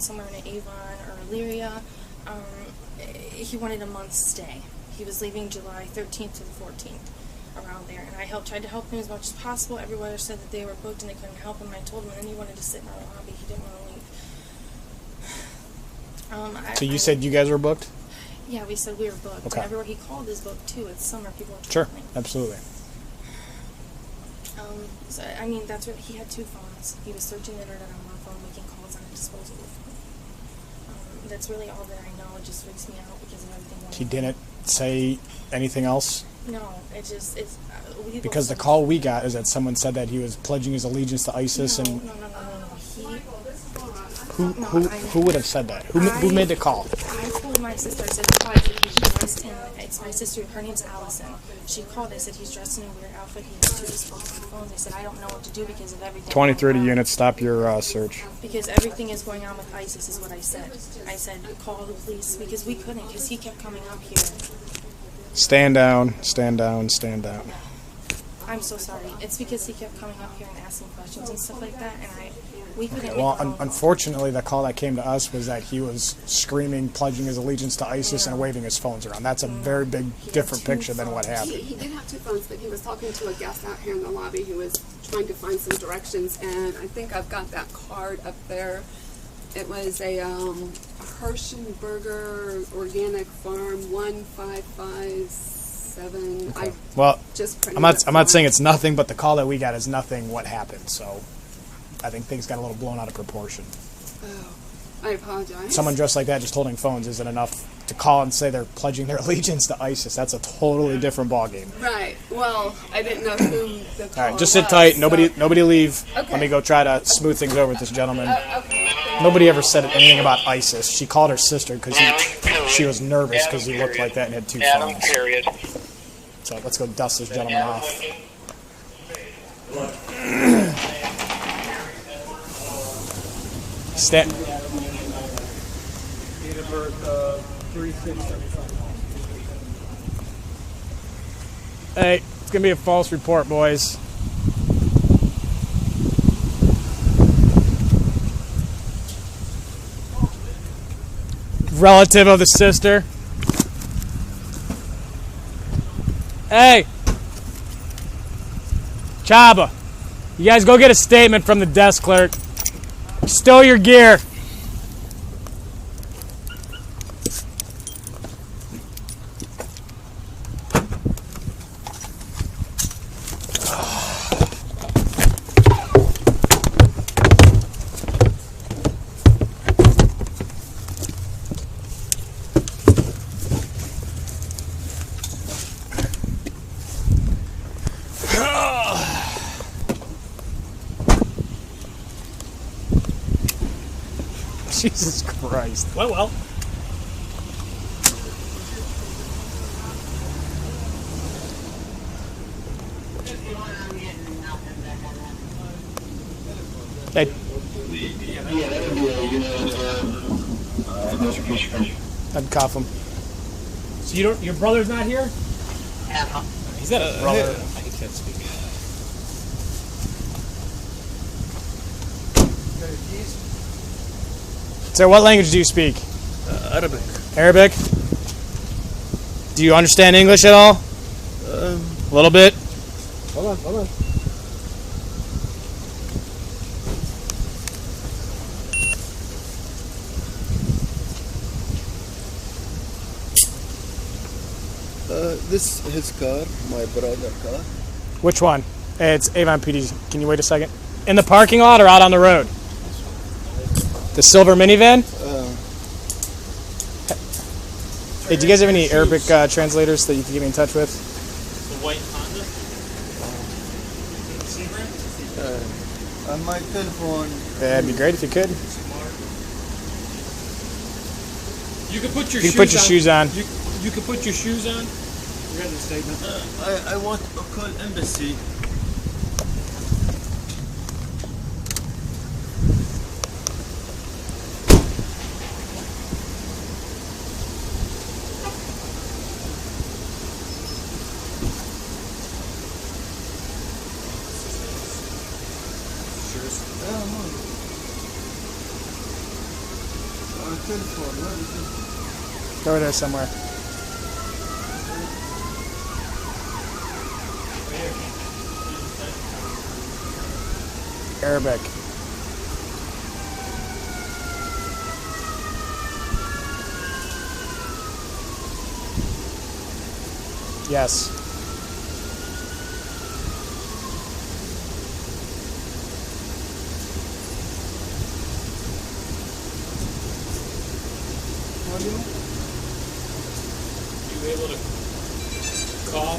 went somewhere in Avon or Illyria. He wanted a month's stay. He was leaving July 13th to the 14th, around there. And I tried to help him as much as possible. Everywhere said that they were booked and they couldn't help him. I told him, and then he wanted to sit in our lobby. He didn't want to leave. So you said you guys were booked? Yeah, we said we were booked. Okay. And everywhere he called is booked too. It's summer, people are Sure, traveling. absolutely. So, I mean, that's what he had 2 phones. He was searching the internet on one phone, making calls on a disposable phone. That's really all that I know. It just freaks me out because of everything. He didn't say anything else? No, it's. Because the call we got is that someone said that he was pledging his allegiance to ISIS, No. Who would have said that? Who made the call? I told my sister, I said, twice that he's dressed in, it's my sister, her name's Allison. She called, I said, he's dressed in a weird outfit, he has 2 disposable phones. I said, I don't know what to do because of everything. 2030 units, stop your search. Because everything is going on with ISIS is what I said. I said, call the police, because we couldn't, because he kept coming up here. Stand down, stand down, stand down. I'm so sorry. It's because he kept coming up here and asking questions and stuff like that, and we couldn't. Well, unfortunately, the call that came to us was that he was screaming, pledging his allegiance to ISIS and waving his phones around. That's a very big, different picture than what happened. He did have 2 phones, but he was talking to a guest out here in the lobby who was trying to find some directions, and I think I've got that card up there. It was a Hirschenberger Organic Farm 1557. Okay. Well, I'm not saying it's nothing, but the call that we got is nothing what happened. So I think things got a little blown out of proportion. Oh, I apologize. Someone dressed like that just holding phones isn't enough to call and say they're pledging their allegiance to ISIS. That's a totally different ballgame. Right. Well, I didn't know who the caller All right, just sit tight. so. Nobody leave. Okay. Let me go try to smooth things over with this gentleman. Okay. Nobody ever said anything about ISIS. She called her sister because she was nervous because he looked like that and had 2 phones. So let's go dust this gentleman off. Stand. Date of birth 3675. Hey, it's gonna be a false report, boys. Relative of the sister. Hey, Chaba, you guys go get a statement from the desk clerk. Stow your gear. Jesus Christ. Well. Hey. I'd cuff him. So your brother's not here? He's got a brother. I can't speak. Sir, what language do you speak? Arabic. Arabic? Do you understand English at all? A little bit? Hold on. This is his car, my brother's car. Which one? It's Avon PD. Can you wait a second? In the parking lot or out on the road? The silver minivan? Hey, do you guys have any Arabic translators that you can get me in touch with? The white Honda? On my telephone. Yeah, it'd be great if you could. You can put your You can put your shoes on. You can put your shoes on. You got the statement. I want to call embassy. telephone. Where is it? Go there somewhere. Arabic. Yes. You able to call?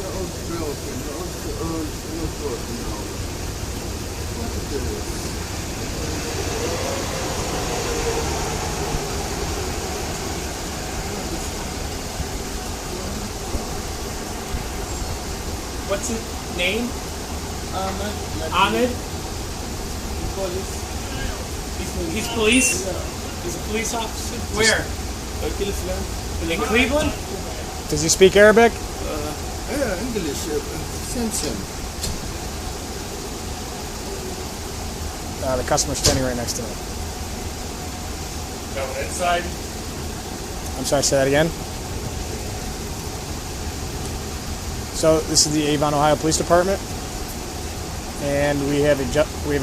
What's his name? Ahmed? He's police? He's a police officer? Where? Cleveland. In Cleveland? Does he speak Arabic? Yeah, English. Same. The customer's standing right next to me. No, inside. I'm sorry, say that again. So this is the Avon, Ohio Police Department, and we have a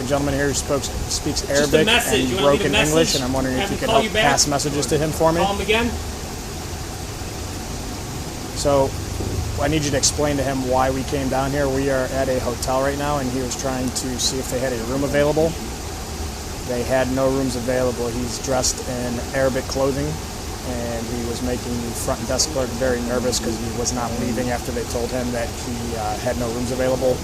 gentleman here who speaks Arabic and broken English, and I'm wondering if you could help pass messages to him for me. Call him again. So I need you to explain to him why we came down here. We are at a hotel right now, and he was trying to see if they had a room available. They had no rooms available. He's dressed in Arabic clothing, and he was making the front desk clerk very nervous because he was not leaving after they told him that he had no rooms available.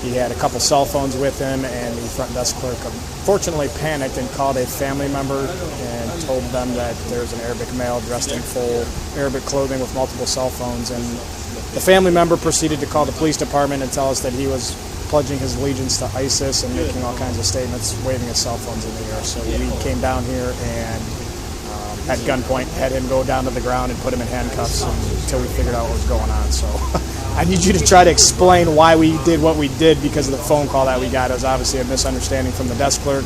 He had a couple cell phones with him, and the front desk clerk unfortunately panicked and called a family member and told them that there's an Arabic male dressed in full Arabic clothing with multiple cell phones. And the family member proceeded to call the police department and tell us that he was pledging his allegiance to ISIS and making all kinds of statements, waving his cell phones in the air. So we came down here and at gunpoint had him go down to the ground and put him in handcuffs until we figured out what was going on. So I need you to try to explain why we did what we did because of the phone call that we got. It was obviously a misunderstanding from the desk clerk.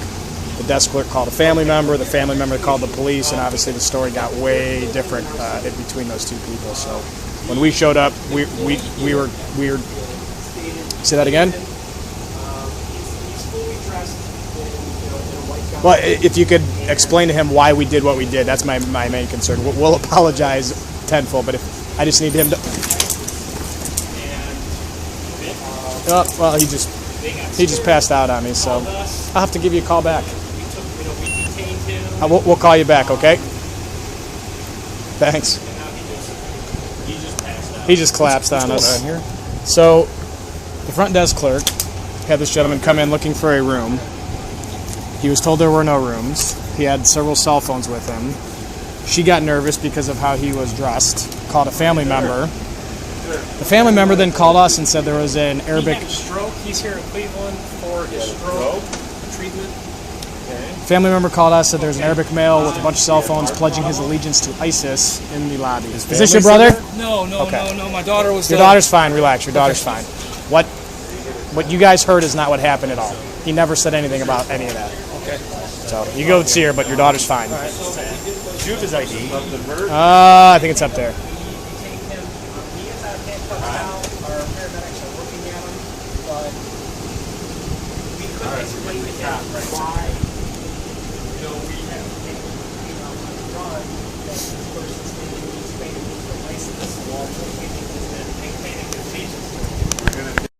The desk clerk called a family member. The family member called the police, and obviously the story got way different in between those two people. So when we showed up, we were. Say that again. Well, if you could explain to him why we did what we did, that's my main concern. We'll apologize tenfold, but if I just need him to. Oh, well, he just passed out on me, so I'll have to give you a call back. We'll call you back, okay? Thanks. He just collapsed on us. So the front desk clerk had this gentleman come in looking for a room. He was told there were no rooms. He had several cell phones with him. She got nervous because of how he was dressed, called a family member. The family member then called us and said there was an Arabic... He had a stroke. He's here in Cleveland for his stroke treatment. Family member called us, said there's an Arabic male with a bunch of cell phones pledging his allegiance to ISIS in the lobby. Is this your brother? No, my daughter was Your daughter's fine. Relax. Your daughter's fine. What you guys heard is not what happened at all. He never said anything about any of that. Okay. So you go see her, but your daughter's fine. Do you have his ID? I think it's up there. He is out handcuffed now. Our paramedics are looking at him, but we couldn't explain to him why, we have to take him on the run that this person's thinking he's paying for ISIS while taking his medication.